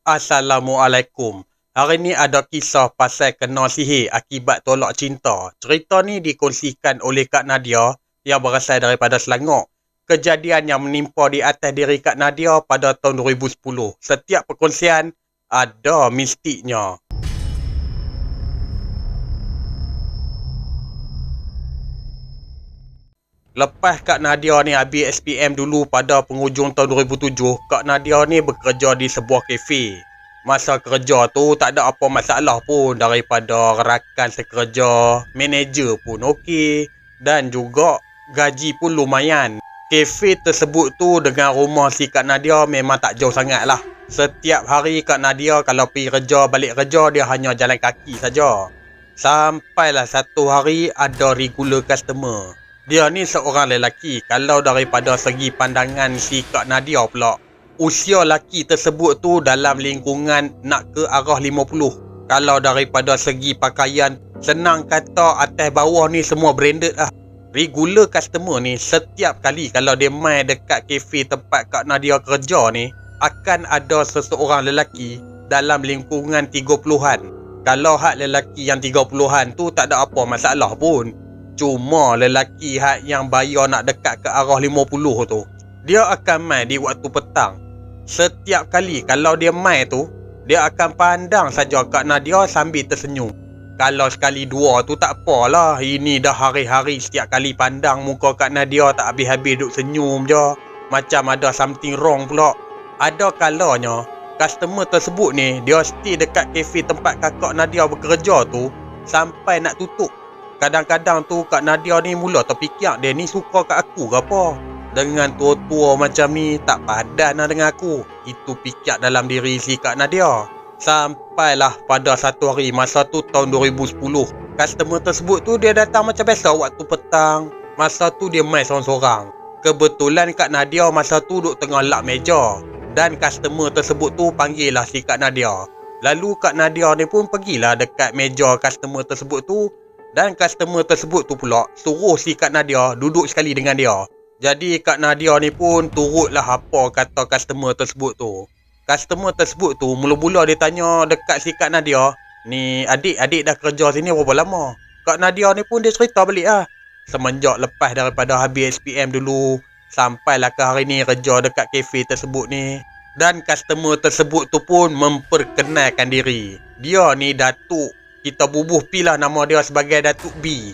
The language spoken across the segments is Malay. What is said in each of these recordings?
Assalamualaikum. Hari ni ada kisah pasal kena sihir akibat tolak cinta. Cerita ni dikongsikan oleh Kak Nadia yang berasal daripada Selangor. Kejadian yang menimpa di atas diri Kak Nadia pada tahun 2010. Setiap perkongsian ada mistiknya. Lepas Kak Nadia ni habis SPM dulu pada penghujung tahun 2007, Kak Nadia ni bekerja di sebuah kafe. Masa kerja tu tak ada apa masalah pun, daripada rakan sekerja, manager pun okey dan juga gaji pun lumayan. Kafe tersebut tu dengan rumah si Kak Nadia memang tak jauh sangat lah. Setiap hari Kak Nadia kalau pergi kerja balik kerja dia hanya jalan kaki saja. Sampailah satu hari ada regular customer. Dia ni seorang lelaki. Kalau daripada segi pandangan si Kak Nadia pula, usia lelaki tersebut tu dalam lingkungan nak ke arah 50. Kalau daripada segi pakaian, senang kata atas bawah ni semua branded lah. Regular customer ni setiap kali kalau dia main dekat kafe tempat Kak Nadia kerja ni, akan ada seseorang lelaki dalam lingkungan 30-an. Kalau hak lelaki yang 30-an tu tak ada apa masalah pun. Cuma lelaki hak yang bayar nak dekat ke arah 50 tu, dia akan main di waktu petang. Setiap kali kalau dia main tu, dia akan pandang saja Kak Nadia sambil tersenyum. Kalau sekali dua tu tak apalah. Ini dah hari-hari setiap kali pandang muka Kak Nadia tak habis-habis duk senyum je. Macam ada something wrong pula. Ada kalanya customer tersebut ni dia stay dekat kafe tempat Kak Nadia bekerja tu sampai nak tutup. Kadang-kadang tu Kak Nadia ni mula terfikir dia ni suka kat aku ke apa. Dengan tua-tua macam ni tak padan lah dengan aku. Itu fikir dalam diri si Kak Nadia. Sampailah pada satu hari masa tu tahun 2010. Customer tersebut tu dia datang macam biasa waktu petang. Masa tu dia main sorang-sorang. Kebetulan Kak Nadia masa tu duduk tengah lap meja. Dan customer tersebut tu panggil lah si Kak Nadia. Lalu Kak Nadia ni pun pergilah dekat meja customer tersebut tu. Dan customer tersebut tu pula suruh si Kak Nadia duduk sekali dengan dia. Jadi Kak Nadia ni pun turutlah apa kata customer tersebut tu. Customer tersebut tu mula-mula dia tanya dekat si Kak Nadia, "Ni adik dah kerja sini berapa lama?" Kak Nadia ni pun dia cerita balik lah. Semenjak lepas daripada habis SPM dulu, sampailah ke hari ni kerja dekat kafe tersebut ni. Dan customer tersebut tu pun memperkenalkan diri. Dia ni Datuk. Kita bubuh pilah nama dia sebagai Datuk B.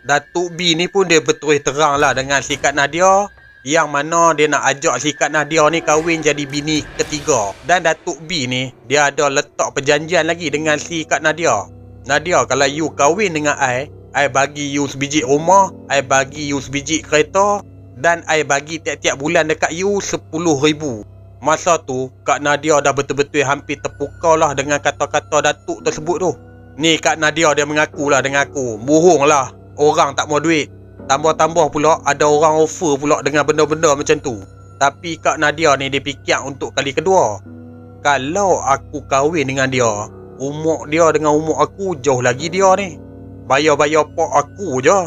Datuk B ni pun dia berterus terang lah dengan si Kak Nadia, yang mana dia nak ajak si Kak Nadia ni kahwin jadi bini ketiga. Dan Datuk B ni dia ada letak perjanjian lagi dengan si Kak Nadia. "Nadia, kalau you kahwin dengan I bagi you sebiji rumah, I bagi you sebiji kereta, dan I bagi tiap-tiap bulan dekat you 10,000. Masa tu Kak Nadia dah betul-betul hampir terpukau lah dengan kata-kata Datuk tersebut tu. Ni Kak Nadia dia mengakulah dengan aku, bohong lah, orang tak mau duit. Tambah-tambah pula ada orang offer pula dengan benda-benda macam tu. Tapi Kak Nadia ni dia fikir untuk kali kedua. Kalau aku kahwin dengan dia, umur dia dengan umur aku jauh lagi dia ni. Bayar-bayar pak aku je."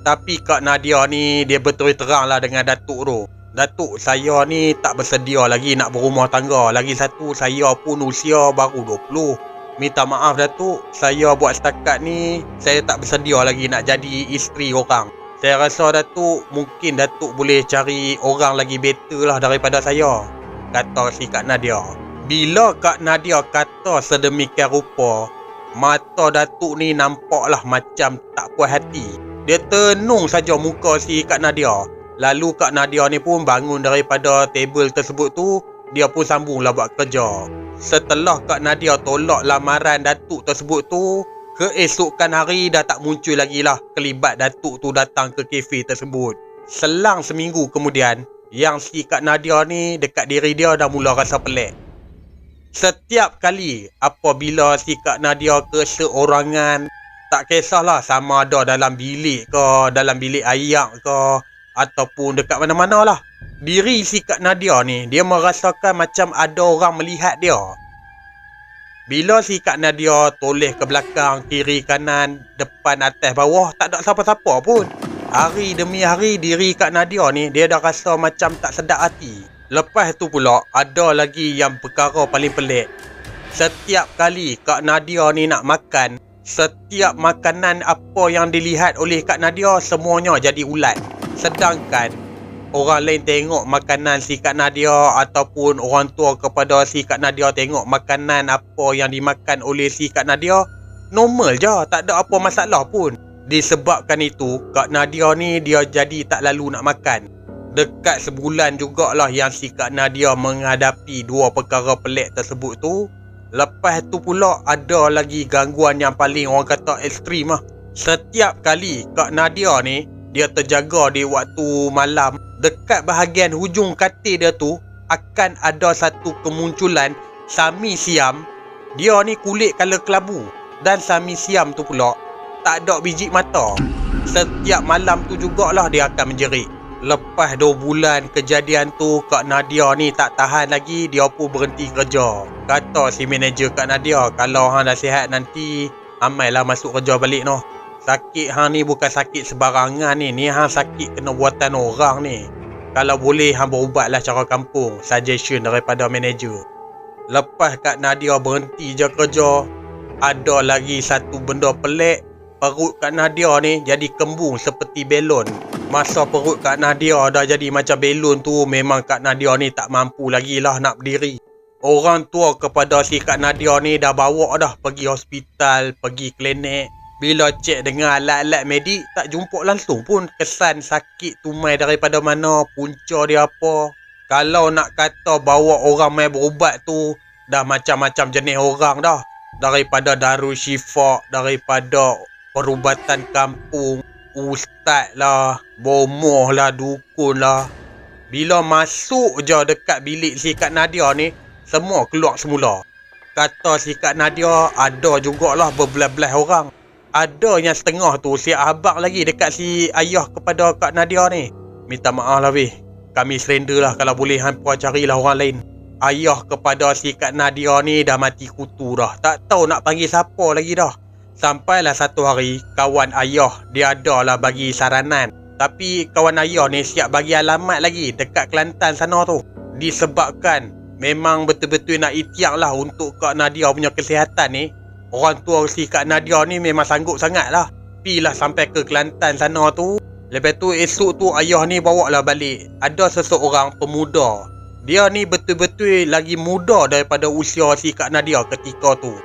Tapi Kak Nadia ni dia berterus terang lah dengan Datuk tu. "Datuk, saya ni tak bersedia lagi nak berumah tangga. Lagi satu, saya pun usia baru 20. Minta maaf Datuk, saya buat setakat ni saya tak bersedia lagi nak jadi isteri orang. Saya rasa Datuk, mungkin Datuk boleh cari orang lagi better lah daripada saya," kata si Kak Nadia. Bila Kak Nadia kata sedemikian rupa, mata Datuk ni nampaklah macam tak puas hati. Dia tenung saja muka si Kak Nadia. Lalu Kak Nadia ni pun bangun daripada table tersebut tu. Dia pun sambunglah buat kerja. Setelah Kak Nadia tolak lamaran Datuk tersebut tu, keesokan hari dah tak muncul lagi lah kelibat Datuk tu datang ke kafe tersebut. Selang seminggu kemudian, yang si Kak Nadia ni dekat diri dia dah mula rasa pelik. Setiap kali apabila si Kak Nadia keseorangan, tak kisahlah sama ada dalam bilik ke, dalam bilik ayak ke, ataupun dekat mana-mana lah, diri si Kak Nadia ni dia merasakan macam ada orang melihat dia. Bila si Kak Nadia toleh ke belakang, kiri, kanan, depan, atas, bawah, tak ada siapa-siapa pun. Hari demi hari diri Kak Nadia ni dia dah rasa macam tak sedap hati. Lepas tu pula ada lagi yang perkara paling pelik. Setiap kali Kak Nadia ni nak makan, setiap makanan apa yang dilihat oleh Kak Nadia semuanya jadi ulat. Sedangkan orang lain tengok makanan si Kak Nadia ataupun orang tua kepada si Kak Nadia tengok makanan apa yang dimakan oleh si Kak Nadia, normal je, tak ada apa masalah pun. Disebabkan itu, Kak Nadia ni dia jadi tak lalu nak makan. Dekat sebulan jugalah yang si Kak Nadia menghadapi dua perkara pelik tersebut tu. Lepas tu pula ada lagi gangguan yang paling orang kata ekstrim lah. Setiap kali Kak Nadia ni dia terjaga di waktu malam, dekat bahagian hujung katil dia tu akan ada satu kemunculan Sami Siam. Dia ni kulit kala kelabu, dan Sami Siam tu pula tak ada biji mata. Setiap malam tu jugalah dia akan menjerit. Lepas 2 bulan kejadian tu, Kak Nadia ni tak tahan lagi, dia pun berhenti kerja. Kata si manager Kak Nadia, kalau hang dah sihat nanti, amailah masuk kerja balik noh. Sakit hang ni bukan sakit sebarangan ni hang sakit kena buatan orang ni. Kalau boleh hang berubatlah cara kampung, suggestion daripada manager. Lepas Kak Nadia berhenti je kerja, ada lagi satu benda pelik. Perut Kak Nadia ni jadi kembung seperti belon. Masa perut Kak Nadia dah jadi macam belon tu, memang Kak Nadia ni tak mampu lagi lah nak berdiri. Orang tua kepada si Kak Nadia ni dah bawa dah pergi hospital, pergi klinik. Bila cek dengan alat-alat medik, tak jumpa langsung pun kesan sakit tumai daripada mana, punca dia apa. Kalau nak kata bawa orang mai berubat tu, dah macam-macam jenis orang dah. Daripada Darul Syifa, daripada perubatan kampung, ustaz lah, bomoh lah, dukun lah. Bila masuk je dekat bilik si Kak Nadia ni, semua keluar semula. Kata si Kak Nadia, ada jugalah berbelah-belah orang. Ada yang setengah tu siap habaq lagi dekat si ayah kepada Kak Nadia ni. Minta maaf lah weh, kami surrender lah, kalau boleh hampa carilah orang lain. Ayah kepada si Kak Nadia ni dah mati kutu dah, tak tahu nak panggil siapa lagi dah. Sampailah satu hari, kawan ayah dia adalah bagi saranan. Tapi kawan ayah ni siap bagi alamat lagi dekat Kelantan sana tu. Disebabkan memang betul-betul nak ikhtiar lah untuk Kak Nadia punya kesihatan ni. Orang tua si Kak Nadia ni memang sanggup sangat lah. Pilah sampai ke Kelantan sana tu. Lepas tu esok tu ayah ni bawa lah balik. Ada seseorang pemuda. Dia ni betul-betul lagi muda daripada usia si Kak Nadia ketika tu.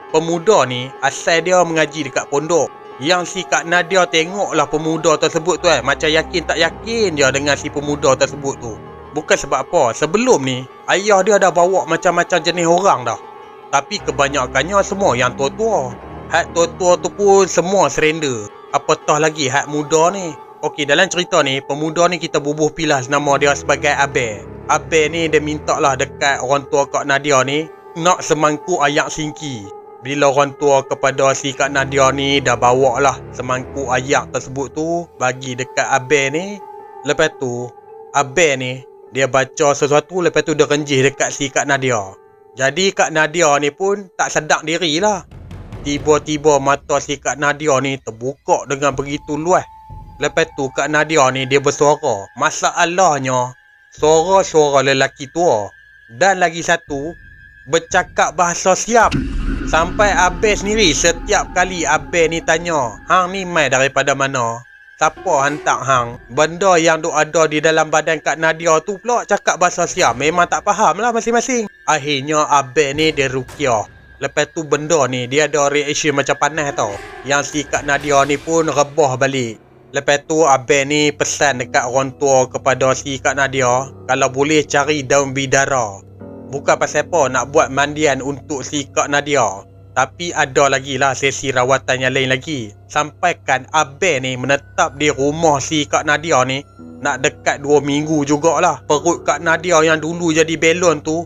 Pemuda ni asal dia mengaji dekat pondok. Yang si Kak Nadia tengoklah pemuda tersebut tu macam yakin tak yakin je dengan si pemuda tersebut tu. Bukan sebab apa, sebelum ni ayah dia dah bawa macam-macam jenis orang dah. Tapi kebanyakannya semua yang tua-tua. Hak tua-tua tu pun semua surrender. Apatah lagi hak muda ni. Okey, dalam cerita ni, pemuda ni kita bubuh pilah nama dia sebagai Abel. Abel ni dia minta lah dekat orang tua Kak Nadia ni nak semangkuk ayak singki. Bila orang tua kepada si Kak Nadia ni dah bawa lah semangkuk ayak tersebut tu bagi dekat Abel ni. Lepas tu Abel ni dia baca sesuatu, lepas tu dia renjih dekat si Kak Nadia. Jadi Kak Nadia ni pun tak sedar diri lah. Tiba-tiba mata si Kak Nadia ni terbuka dengan begitu luas. Lepas tu Kak Nadia ni dia bersuara. Masalahnya suara-suara lelaki tua. Dan lagi satu, bercakap bahasa Siam. Sampai Abel sendiri setiap kali Abel ni tanya, hang ni mai daripada mana? Siapa hantar hang? Benda yang ada di dalam badan Kak Nadia tu pula cakap bahasa Siam. Memang tak faham lah masing-masing. Akhirnya Abel ni dia rukiah. Lepas tu benda ni dia ada reaction macam panas tau. Yang si Kak Nadia ni pun rebah balik. Lepas tu Abel ni pesan dekat orang tua kepada si Kak Nadia, kalau boleh cari daun bidara. Bukan pasal apa nak buat mandian untuk si Kak Nadia, tapi ada lagi lah sesi rawatan yang lain lagi. Sampaikan Abel ni menetap di rumah si Kak Nadia ni nak dekat 2 minggu jugalah. Perut Kak Nadia yang dulu jadi belon tu,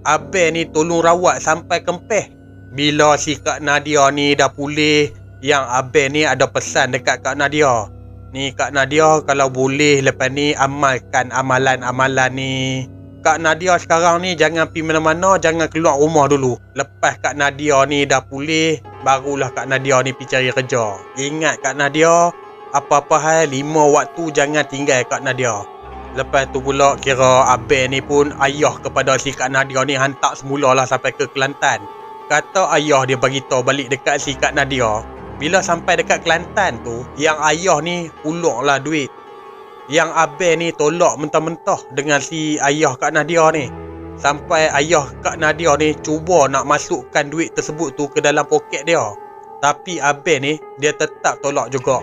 Abel ni tolong rawat sampai kempeh. Bila si Kak Nadia ni dah pulih, yang Abel ni ada pesan dekat Kak Nadia. Ni Kak Nadia, kalau boleh lepas ni amalkan amalan-amalan ni. Kak Nadia sekarang ni jangan pergi mana-mana, jangan keluar rumah dulu. Lepas Kak Nadia ni dah pulih, barulah Kak Nadia ni pergi cari kerja. Ingat Kak Nadia, apa-apa hal 5 waktu jangan tinggal Kak Nadia. Lepas tu pula kira Abel ni pun ayah kepada si Kak Nadia ni hantar semula lah sampai ke Kelantan. Kata ayah dia bagi tahu balik dekat si Kak Nadia. Bila sampai dekat Kelantan tu, yang ayah ni uloklah duit. Yang abang ni tolak mentah-mentah dengan si ayah Kak Nadia ni. Sampai ayah Kak Nadia ni cuba nak masukkan duit tersebut tu ke dalam poket dia. Tapi abang ni dia tetap tolak juga.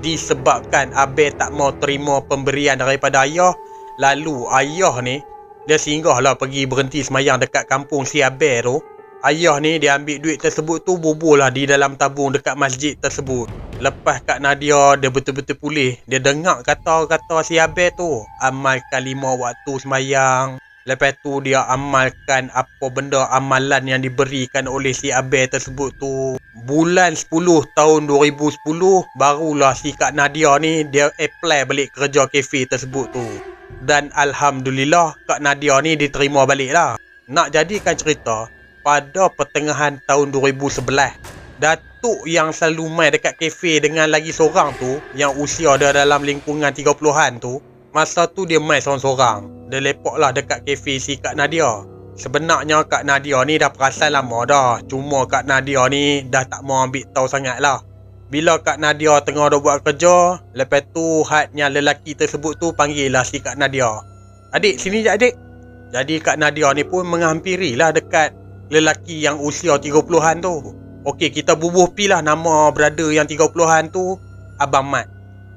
Disebabkan abang tak mau terima pemberian daripada ayah. Lalu ayah ni dia singgahlah pergi berhenti semayang dekat kampung si abang tu. Ayah ni dia ambil duit tersebut tu, bubur lah di dalam tabung dekat masjid tersebut. Lepas Kak Nadia dia betul-betul pulih, dia dengar kata-kata si abang tu, amalkan 5 waktu semayang. Lepas tu dia amalkan apa benda amalan yang diberikan oleh si abang tersebut tu. Bulan 10 tahun 2010 barulah si Kak Nadia ni dia apply balik kerja kafe tersebut tu. Dan Alhamdulillah Kak Nadia ni diterima balik lah. Nak jadikan cerita, pada pertengahan tahun 2011, datuk yang selalu main dekat kafe dengan lagi seorang tu, yang usia dia dalam lingkungan 30-an tu, masa tu dia main seorang-seorang. Dia lepaklah dekat kafe si Kak Nadia. Sebenarnya Kak Nadia ni dah perasan lama dah, cuma Kak Nadia ni dah tak mau ambil tahu sangat lah. Bila Kak Nadia tengah dah buat kerja, lepas tu hadnya lelaki tersebut tu panggil lah si Kak Nadia. Adik, sini je adik. Jadi Kak Nadia ni pun menghampirilah dekat lelaki yang usia 30-an tu. Okey, kita bubuh pi lah nama brother yang 30-an tu, Abang Mat.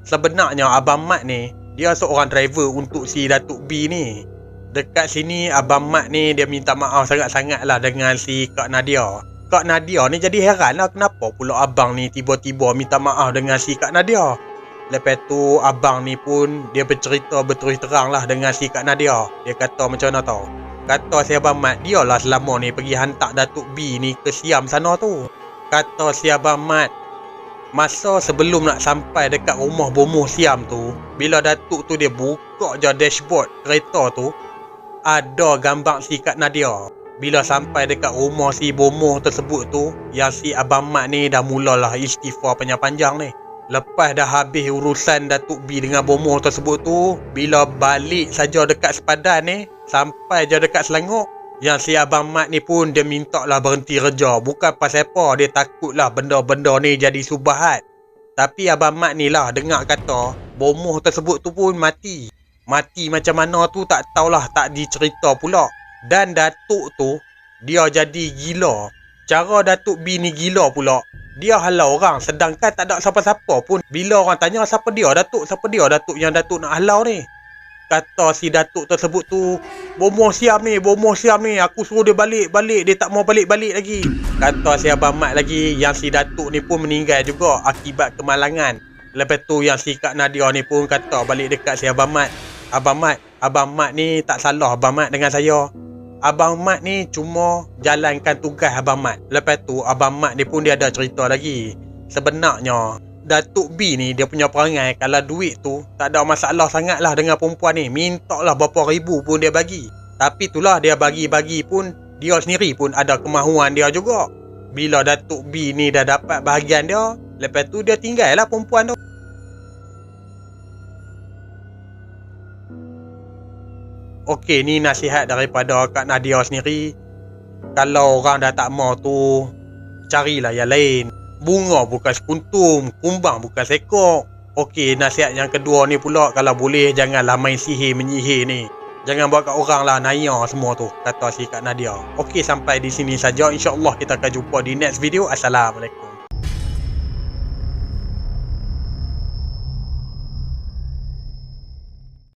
Sebenarnya Abang Mat ni dia seorang driver untuk si Datuk B ni. Dekat sini Abang Mat ni dia minta maaf sangat-sangat lah dengan si Kak Nadia. Kak Nadia ni jadi heran lah kenapa pula abang ni tiba-tiba minta maaf dengan si Kak Nadia. Lepas tu abang ni pun dia bercerita berterus terang lah dengan si Kak Nadia. Dia kata macam mana tau, kata si Abang Mat, dia lah selama ni pergi hantar Datuk B ni ke Siam sana tu. Kata si Abang Mat, masa sebelum nak sampai dekat rumah bomoh Siam tu, bila Datuk tu dia buka je dashboard kereta tu, ada gambar si Kak Nadia. Bila sampai dekat rumah si bomoh tersebut tu, yang si Abang Mat ni dah mulalah istighfar panjang-panjang ni. Lepas dah habis urusan Datuk B dengan bomoh tersebut tu, bila balik saja dekat sepadan ni, sampai je dekat Selangor, yang si Abang Mat ni pun dia minta lah berhenti kerja. Bukan pasal apa, dia takut lah benda-benda ni jadi subahat. Tapi Abang Mat ni lah dengar kata bomoh tersebut tu pun mati. Mati macam mana tu tak tahulah, tak dicerita pula. Dan Datuk tu dia jadi gila. Cara Datuk B ni gila pula, dia halau orang sedangkan tak ada siapa-siapa pun. Bila orang tanya siapa dia Datuk, siapa dia Datuk yang Datuk nak halau ni, kata si Datuk tersebut tu, bomoh Siam ni, aku suruh dia balik, dia tak mau balik lagi. Kata si Abang Mat lagi, yang si Datuk ni pun meninggal juga akibat kemalangan. Lepas tu yang si Kak Nadia ni pun kata balik dekat si Abang Mat, Abang Mat ni tak salah Abang Mat dengan saya. Abang Mat ni cuma jalankan tugas Abang Mat. Lepas tu Abang Mat ni pun dia ada cerita lagi. Sebenarnya Datuk B ni dia punya perangai, kalau duit tu tak ada masalah sangat lah dengan perempuan ni. Minta lah berapa ribu pun dia bagi. Tapi itulah dia bagi-bagi pun, dia sendiri pun ada kemahuan dia juga. Bila Datuk B ni dah dapat bahagian dia, lepas tu dia tinggal lah perempuan tu. Okey, ni nasihat daripada Kak Nadia sendiri. Kalau orang dah tak mau tu, carilah yang lain. Bunga bukan sekuntum, kumbang bukan sekok. Okey, nasihat yang kedua ni pula, kalau boleh janganlah main sihir menyihir ni. Jangan buat kat orang lah naya semua tu, kata si Kak Nadia. Okey, sampai di sini saja. InsyaAllah kita akan jumpa di next video. Assalamualaikum.